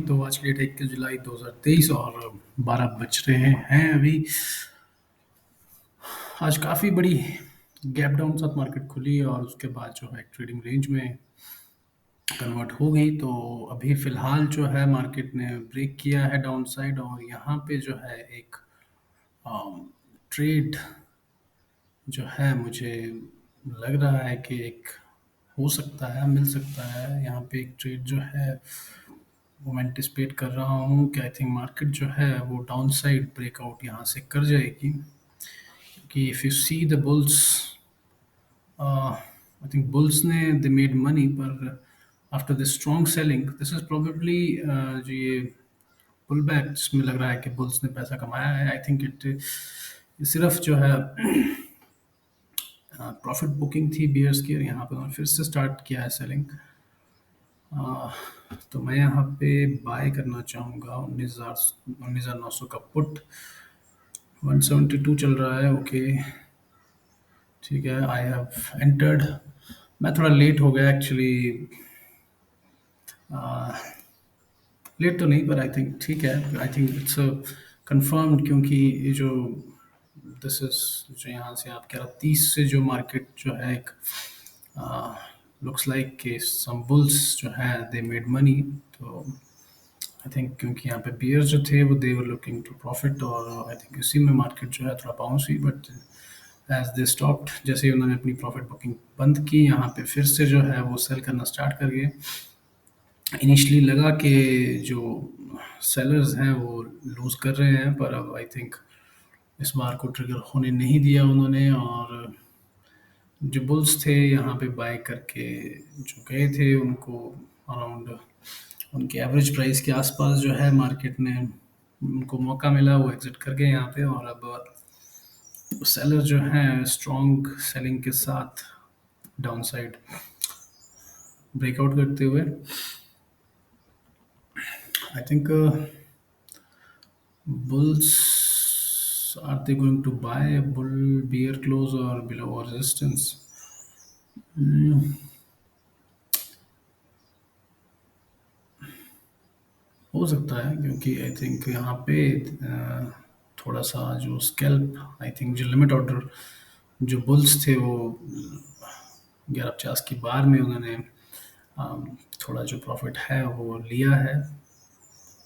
तो आज की डेट 21 जुलाई 2023 और 12 बज रहे हैं अभी। आज काफ़ी बड़ी गैप डाउन साथ मार्केट खुली और उसके बाद जो है ट्रेडिंग रेंज में कन्वर्ट हो गई। तो अभी फ़िलहाल जो है मार्केट ने ब्रेक किया है डाउन साइड और यहाँ पे जो है एक ट्रेड जो है मुझे लग रहा है कि एक हो सकता है, मिल सकता है। यहाँ पे एक ट्रेड जो है वो मैं एंटिसिपेट कर रहा हूँ कि आई थिंक मार्केट जो है वो डाउन साइड ब्रेकआउट यहाँ से कर जाएगी, क्योंकि if you see the bulls, I think bulls ने दे मेड मनी, पर after the strong selling this is probably जो ये पुल बैक जिसमें लग रहा है कि बुल्स ने पैसा कमाया है, आई थिंक इट सिर्फ जो है प्रॉफिट बुकिंग थी बियर्स की, और यहाँ पे उन्होंने फिर से स्टार्ट किया है सेलिंग। तो मैं यहाँ पे बाय करना चाहूँगा 19,900 का पुट। 172 चल रहा है, ओके ठीक है। I have entered. मैं थोड़ा लेट हो गया एक्चुअली, लेट तो नहीं पर आई थिंक ठीक है। आई थिंक इट्स कंफर्म्ड, क्योंकि ये जो दिस इज जो यहाँ से आप कह रहा 30 से जो मार्केट जो है एक लुक्स लाइक के सम बुल्स जो है दे मेड मनी। तो आई थिंक क्योंकि यहाँ पे बियर्स जो थे वो दे वर लुकिंग टू प्रॉफिट, और आई थिंक इसी में मार्केट जो है थोड़ा बाउंस हुई, बट एज दे स्टॉप्ड, जैसे ही उन्होंने अपनी प्रॉफिट बुकिंग बंद की, यहाँ पे फिर से जो है वो सेल करना स्टार्ट कर गए। इनिशियली लगा कि जो सेलर्स हैं वो लूज़ कर रहे हैं, पर अब आई थिंक इस बार को ट्रिगर होने नहीं दिया उन्होंने, और जो बुल्स थे यहाँ पे बाय करके जो गए थे उनको अराउंड उनके एवरेज प्राइस के आसपास जो है मार्केट ने उनको मौका मिला, वो एग्जिट कर गए यहाँ पे। और अब सेलर जो हैं स्ट्रॉन्ग सेलिंग के साथ डाउन साइड ब्रेकआउट करते हुए, I think bulls, are they going to buy a bull bear close or below resistance? हो सकता है, क्योंकि आई थिंक यहाँ पे थोड़ा सा जो स्कैल्प, आई थिंक जो लिमिट ऑर्डर जो बुल्स थे वो 1150 की बार में उन्होंने थोड़ा जो प्रॉफिट है वो लिया है,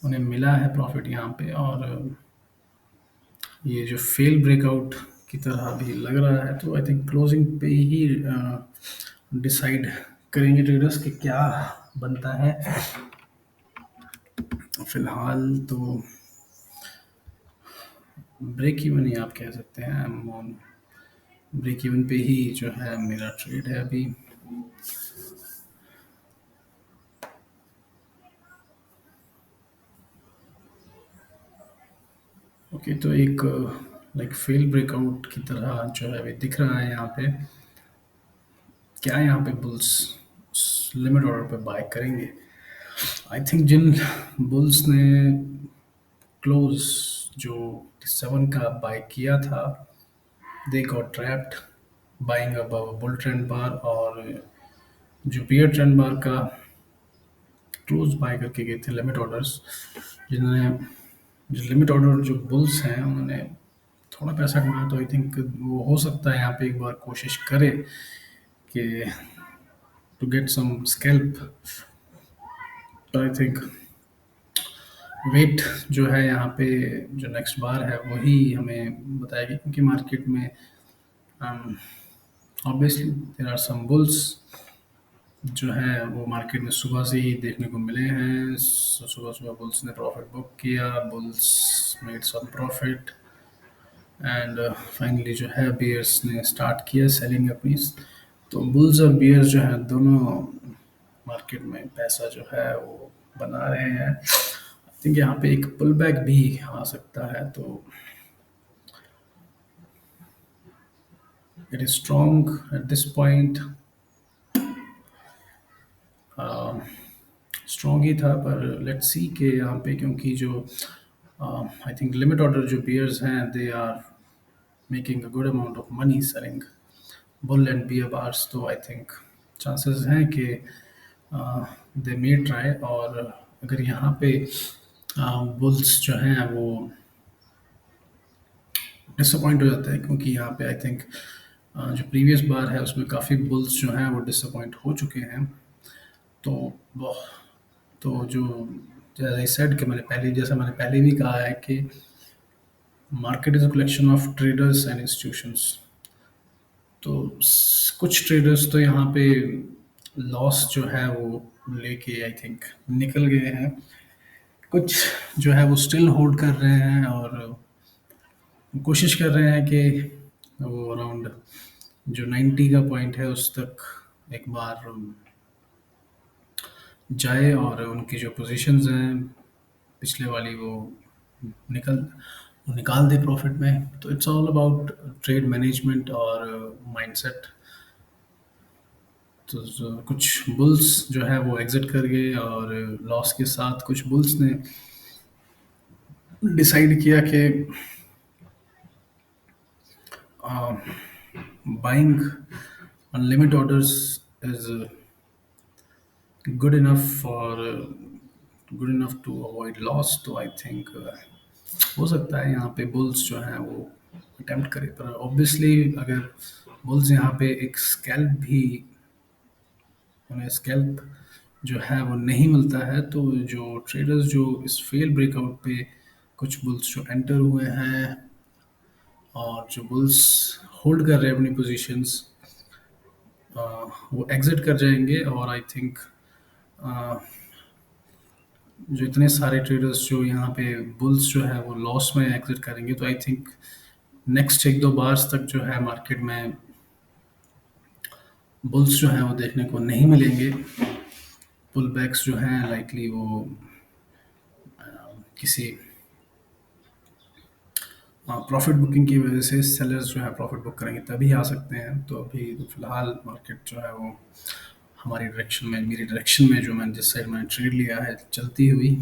उन्हें मिला है प्रॉफिट यहाँ पे। और ये जो फेल ब्रेकआउट की तरह भी लग रहा है, तो आई थिंक क्लोजिंग पे ही डिसाइड करेंगे ट्रेडर्स कि क्या बनता है। फिलहाल तो ब्रेक इवन ही आप कह सकते हैं, ब्रेक इवन पे ही जो है मेरा ट्रेड है अभी। ओके, तो एक लाइक फेल ब्रेकआउट की तरह जो है अभी दिख रहा है यहाँ पे। क्या यहाँ पे बुल्स लिमिट ऑर्डर पे बाय करेंगे? आई थिंक जिन बुल्स ने क्लोज जो 7 का बाय किया था, they got trapped buying above bull trend bar, और जो बियर ट्रेंड बार का क्लोज बाय करके गए थे लिमिट ऑर्डर्स, जिन्होंने जो लिमिट ऑर्डर जो बुल्स हैं उन्होंने थोड़ा पैसा कमाया, तो आई थिंक वो हो सकता है यहाँ पे एक बार कोशिश करे कि टू गेट सम स्कैल्प। तो आई थिंक वेट जो है यहाँ पे जो नेक्स्ट बार है वही हमें बताएगी, क्योंकि मार्केट में obviously there are some bulls जो है वो मार्केट में सुबह से ही देखने को मिले हैं। सुबह सुबह बुल्स ने प्रॉफिट बुक किया, bulls made some profit, and finally जो है बियर्स ने स्टार्ट किया सेलिंग अपनी। तो बुल्स और बियर्स जो है दोनों मार्केट में पैसा जो है वो बना रहे हैं। आई थिंक यहाँ पे एक पुल बैक भी आ सकता है, तो it is strong at this point. Strong ही था, पर लेट्स सी के यहाँ पे, क्योंकि जो आई थिंक लिमिट ऑर्डर जो बियर्स हैं they are making a good amount of money selling bull and bear bars, तो आई थिंक चांसेस हैं कि दे मे ट्राई, और अगर यहाँ पे बुल्स जो हैं वो डिसअपॉइंट हो जाता है, क्योंकि यहाँ पे आई थिंक जो प्रीवियस बार है उसमें काफ़ी बुल्स जो हैं वो डिसअपॉइंट हो चुके हैं। तो वो तो जो जैसे आई सेड कि मैंने पहले भी कहा है कि market is a collection of traders and institutions. तो कुछ ट्रेडर्स तो यहाँ पे लॉस जो है वो लेके आई थिंक निकल गए हैं। कुछ जो है वो स्टिल होल्ड कर रहे हैं और कोशिश कर रहे हैं कि वो अराउंड जो 90 का पॉइंट है उस तक एक बार जाए और उनकी जो पोजीशंस हैं पिछले वाली निकल वो निकाल दे प्रॉफिट में। तो it's all about trade management और माइंडसेट। तो कुछ बुल्स जो है वो एग्जिट कर गए और लॉस के साथ कुछ बुल्स ने डिसाइड किया कि buying on limit orders is good enough for good enough to avoid loss। तो आई थिंक हो सकता है यहाँ पे बुल्स जो हैं वो अटेम्प्ट करें, पर ऑब्वियसली अगर बुल्स यहाँ पे एक स्कैल्प भी उन्हें स्कैल्प जो है वो नहीं मिलता है, तो जो ट्रेडर्स जो इस फेल ब्रेकआउट पे कुछ बुल्स जो एंटर हुए हैं और जो बुल्स होल्ड कर रहे हैं अपनी पोजीशंस, वो एग्जिट कर जाएंगे। और आई थिंक जो इतने सारे ट्रेडर्स जो यहाँ पे बुल्स जो है वो लॉस में एग्जिट करेंगे, तो आई थिंक नेक्स्ट एक दो बार्स तक जो है मार्केट में बुल्स जो हैं वो देखने को नहीं मिलेंगे। पुल बैक्स जो हैं लाइकली वो किसी प्रॉफिट बुकिंग की वजह से सेलर्स जो है प्रॉफिट बुक करेंगे तभी आ सकते हैं। तो अभी तो फिलहाल मार्केट जो है वो मेरी डायरेक्शन में जो मैंने जिस साइड मैंने ट्रेड लिया है चलती हुई।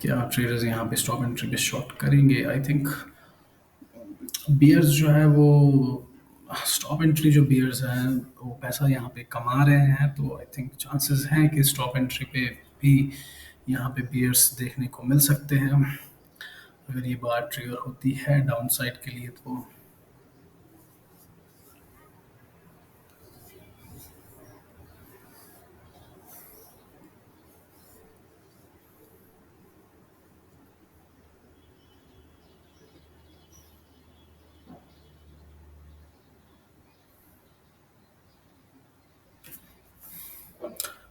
क्या ट्रेडर्स यहाँ पे स्टॉप एंट्री पे शॉर्ट करेंगे? आई थिंक बियर्स जो है वो स्टॉप एंट्री जो बियर्स हैं वो पैसा यहाँ पे कमा रहे हैं, तो आई थिंक चांसेस हैं कि स्टॉप एंट्री पे भी यहाँ पे बियर्स देखने को मिल सकते हैं। अगर ये बात ट्रिगर होती है डाउन साइड के लिए, तो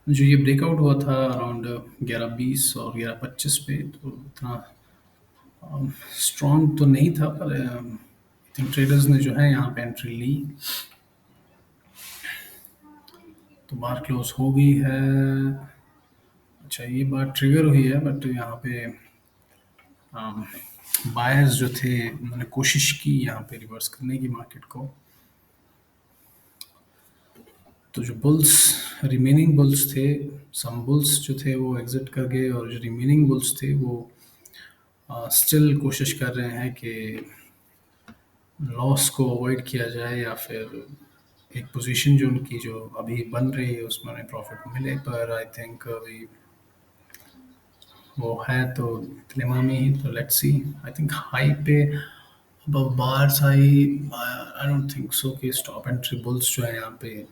जो ये ब्रेकआउट हुआ था अराउंड 11:20 और 11:25 पे, तो इतना स्ट्रॉन्ग तो नहीं था, पर आई थिंक ट्रेडर्स ने जो है यहाँ पे एंट्री ली। तो बार क्लोज हो गई है। अच्छा, ये बात ट्रिगर हुई है, बट यहाँ पे बायर्स जो थे उन्होंने कोशिश की यहाँ पे रिवर्स करने की मार्केट को। तो जो बुल्स रिमेनिंग बुल्स थे, सम बुल्स जो थे वो एग्जिट कर गए और जो रिमेनिंग बुल्स थे वो स्टिल कोशिश कर रहे हैं कि लॉस को अवॉइड किया जाए या फिर एक पोजीशन जो उनकी जो अभी बन रही है उसमें उन्हें प्रॉफिट मिले। पर आई थिंक अभी वो है तो दिलेमा में ही। तो let's see. I think high पे अब bars high, I don't think so कि स्टॉप एंट्री बुल्स जो है यहाँ पे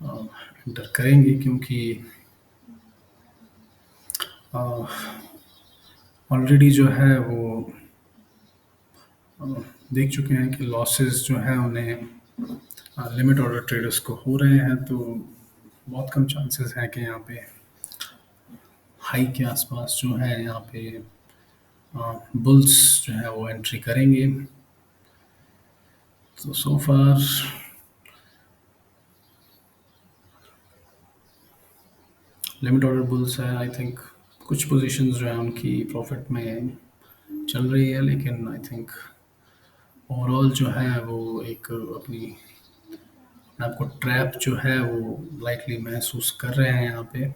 एंटर करेंगे, क्योंकि ऑलरेडी जो है वो देख चुके हैं कि लॉसेस जो है उन्हें लिमिट ऑर्डर ट्रेडर्स को हो रहे हैं। तो बहुत कम चांसेस हैं कि यहाँ पे हाई के आसपास जो है यहाँ पे बुल्स जो है वो एंट्री करेंगे। तो सो फार लिमिट ऑर्डर बुल्स है। आई थिंक कुछ पोजीशंस जो है उनकी प्रॉफिट में चल रही है, लेकिन आई थिंक ओवरऑल जो है वो एक अपनी अपने आप को ट्रैप जो है वो लाइकली महसूस कर रहे हैं यहाँ पे।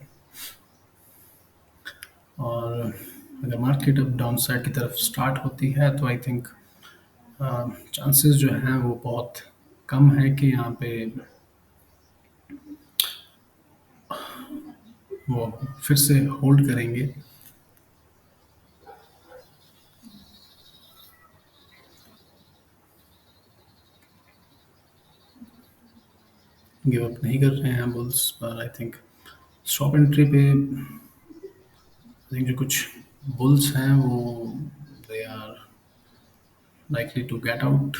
और अगर मार्केट अब डाउन साइड की तरफ स्टार्ट होती है तो आई थिंक चांसेस जो हैं वो बहुत कम है कि यहाँ पे वो फिर से होल्ड करेंगे। गिव अप नहीं कर रहे हैं बुल्स, पर आई थिंक स्टॉप एंट्री पे आई थिंक जो कुछ बुल्स हैं वो they are likely to get out.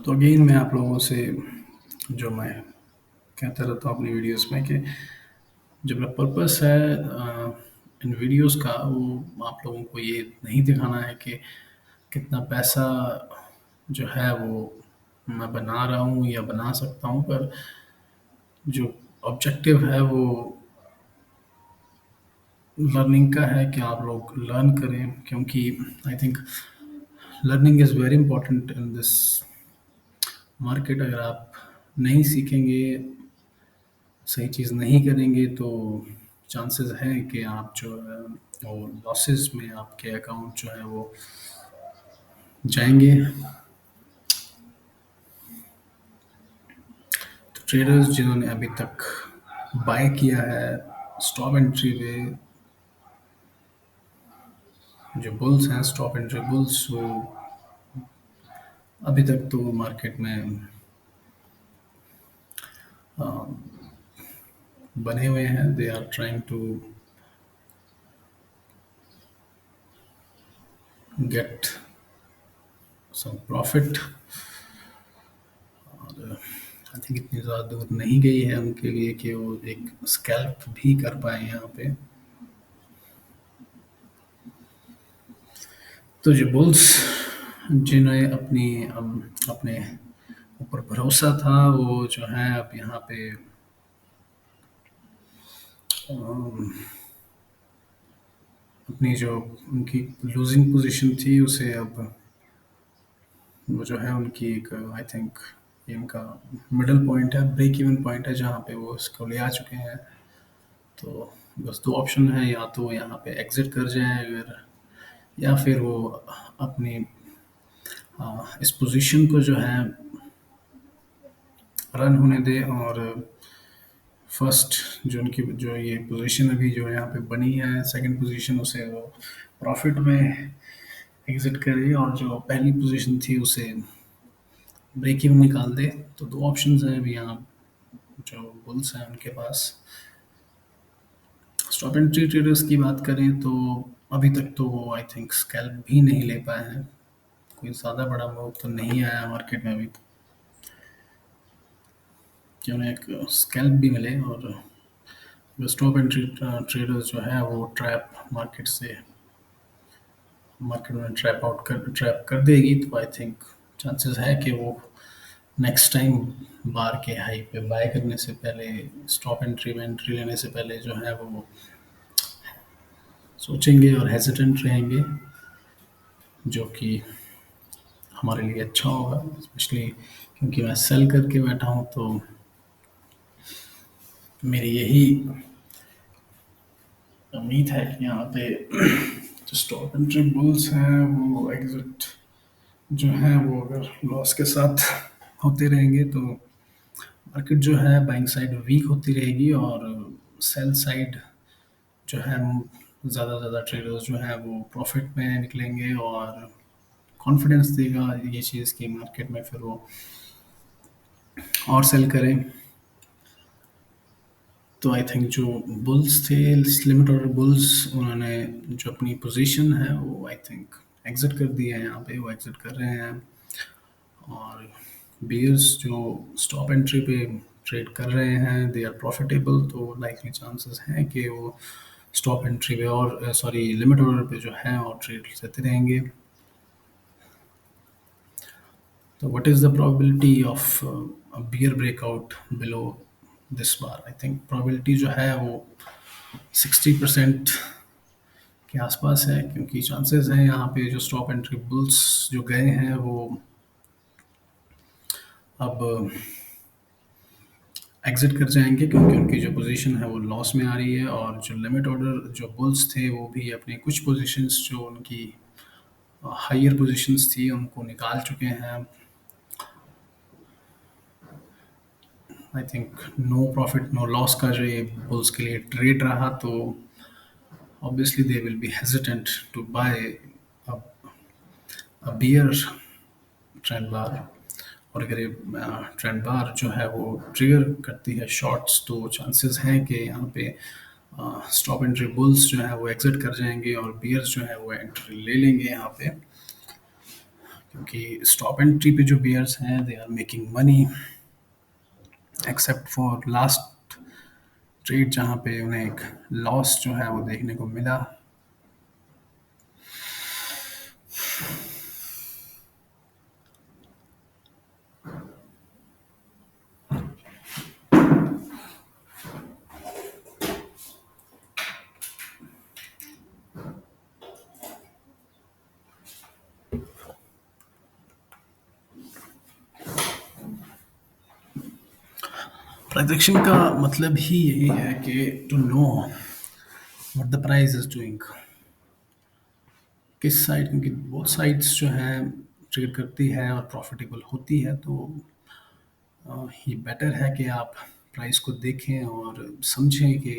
तो अगेन मैं आप लोगों से जो मैं कहता रहता हूँ अपनी वीडियोस में कि जो मेरा पर्पस है इन वीडियोस का, वो आप लोगों को ये नहीं दिखाना है कि कितना पैसा जो है वो मैं बना रहा हूँ या बना सकता हूँ, पर जो ऑब्जेक्टिव है वो लर्निंग का है कि आप लोग लर्न करें, क्योंकि I think learning is very important in this market. अगर आप नहीं सीखेंगे, सही चीज़ नहीं करेंगे, तो चांसेस हैं कि आप जो है वो लॉसेस में आपके अकाउंट जो है वो जाएंगे। तो ट्रेडर्स जिन्होंने अभी तक बाय किया है स्टॉप एंट्री पे, जो बुल्स हैं स्टॉप एंट्री बुल्स, वो अभी तक तो मार्केट में बने हुए हैं। They are trying to get some profit. I think इतनी ज़्यादा दूर नहीं गई है उनके लिए कि वो एक स्कैल्प भी कर पाए यहाँ पे। तो जो बुल्स जिन्हें अपने ऊपर भरोसा था, वो जो है अब यहाँ पे अम, अपनी जो उनकी लूजिंग पोजीशन थी उसे अब वो जो है उनकी एक आई थिंक ये उनका मिडल पॉइंट है, ब्रेक इवन पॉइंट है, जहाँ पे वो इसको ले आ चुके हैं। तो बस दो ऑप्शन है, या तो यहाँ पे एग्जिट कर जाएं अगर, या फिर वो अपनी इस पोजीशन को जो है रन होने दें, और फर्स्ट जो उनकी जो ये पोजीशन अभी जो यहाँ पे बनी है सेकंड पोजीशन, उसे वो प्रॉफिट में एग्जिट करे, और जो पहली पोजीशन थी उसे ब्रेक इवन निकाल दे। तो दो ऑप्शंस हैं अभी यहाँ जो बुल्स हैं उनके पास। स्टॉप एंट्री ट्रेडर्स की बात करें तो अभी तक तो वो आई थिंक स्कैल्प भी नहीं ले पाए हैं। कोई ज़्यादा बड़ा मूव तो नहीं आया मार्केट में अभी कि उन्हें एक स्कैल्प भी मिले। और स्टॉप एंट्री ट्रेडर्स जो है वो मार्केट में ट्रैप कर देगी, तो आई थिंक चांसेस है कि वो नेक्स्ट टाइम बार के हाई पे बाय करने से पहले, स्टॉप एंट्री में एंट्री लेने से पहले जो है वो सोचेंगे और हेजिटेंट रहेंगे, जो कि हमारे लिए अच्छा होगा, स्पेशली क्योंकि मैं सेल करके बैठा हूँ। तो मेरी यही उम्मीद है कि यहाँ पे जो स्टॉप एंट्री बुल्स हैं वो एग्जिट जो है वो अगर लॉस के साथ होते रहेंगे, तो मार्केट जो है बाइंग साइड वीक होती रहेगी, और सेल साइड जो है ज़्यादा से ज़्यादा ट्रेडर्स जो है वो प्रॉफिट में निकलेंगे, और कॉन्फिडेंस देगा ये चीज़ कि मार्केट में फिर वो और सेल करें। तो आई थिंक जो बुल्स थे लिमिट और बुल्स, उन्होंने जो अपनी पोजीशन है वो आई थिंक एग्जिट कर दी है, यहाँ पे वो एग्जिट कर रहे हैं। और बियर्स जो स्टॉप एंट्री पे ट्रेड कर रहे हैं दे आर प्रॉफिटेबल, तो लाइकली चांसेस हैं कि वो स्टॉप एंट्री पे और सॉरी लिमिट ऑर्डर पे जो है और ट्रेड लेते रहेंगे। तो what is the probability of bear breakout below this bar? I think probability जो है वो 60% के आसपास है, क्योंकि चांसेस हैं यहाँ पे जो स्टॉप एंट्री बुल्स जो गए हैं वो अब एग्जिट कर जाएंगे क्योंकि उनकी जो पोजीशन है वो लॉस में आ रही है, और जो लिमिट ऑर्डर जो बुल्स थे वो भी अपनी कुछ पोजीशंस जो उनकी हायर पोजीशंस थी उनको निकाल चुके हैं। I think no profit no loss का जो ये बुल्स के लिए ट्रेड रहा, तो obviously they will be hesitant to buy bear trend bar. और अगर ये ट्रेंड बार जो है वो ट्रिगर करती है शॉर्ट्स, तो चांसेस हैं कि यहाँ पे स्टॉप एंट्री बुल्स जो है वो एग्जिट कर जाएंगे और बियर्स जो है वो एंट्री ले लेंगे यहाँ पे, क्योंकि स्टॉप एंट्री पे जो बियर्स हैं they are making money, except for last trade जहाँ पे उन्हें एक लॉस जो है वो देखने को मिला। ट्रांजेक्शन का मतलब ही यही है कि to know what the price is doing, किस साइड, क्योंकि बहुत साइड्स जो है ट्रेड करती है और प्रॉफिटेबल होती है, तो ये बेटर है कि आप प्राइस को देखें और समझें कि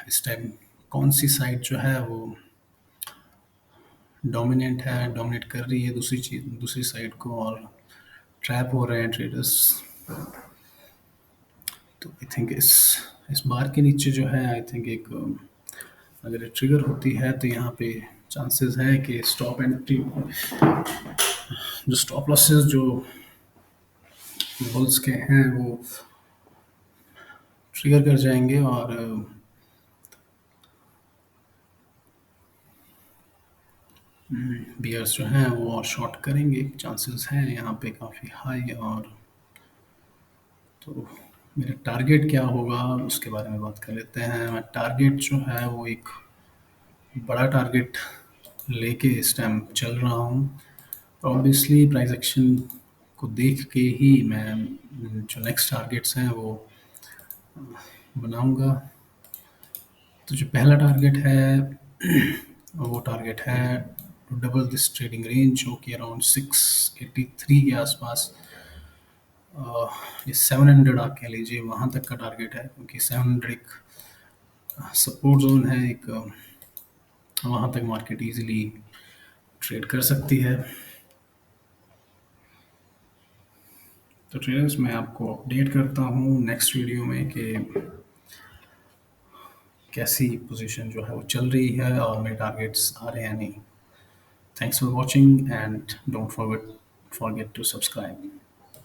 इस टाइम कौन सी साइड जो है वो डोमिनेंट है, डोमिनेट कर रही है दूसरी चीज दूसरी साइड को, और ट्रैप हो रहे हैं ट्रेडर्स। तो आई थिंक इस बार के नीचे जो है आई थिंक एक अगर ट्रिगर होती है तो यहाँ पे चांसेस है कि स्टॉप एंट्री जो स्टॉप लॉसेस जो बुल्स के हैं वो ट्रिगर कर जाएंगे, और बियर्स जो हैं वो और शॉर्ट करेंगे, चांसेस हैं यहाँ पे काफ़ी हाई। और तो मेरा टारगेट क्या होगा उसके बारे में बात कर लेते हैं। मैं टारगेट जो है वो एक बड़ा टारगेट लेके इस टाइम चल रहा हूँ। ऑब्वियसली प्राइस एक्शन को देख के ही मैं जो नेक्स्ट टारगेट्स हैं वो बनाऊंगा। तो जो पहला टारगेट है वो टारगेट है to double this trading range जो कि अराउंड 683 के आसपास, ये 700 आप कह लीजिए वहाँ तक का टारगेट है, क्योंकि 700 एक सपोर्ट जोन है, एक वहाँ तक मार्केट इजीली ट्रेड कर सकती है। तो ट्रेडर्स मैं आपको अपडेट करता हूँ नेक्स्ट वीडियो में कि कैसी पोजीशन जो है वो चल रही है और मेरे टारगेट्स आ रहे हैं नहीं। Thanks for watching and don't forget to subscribe.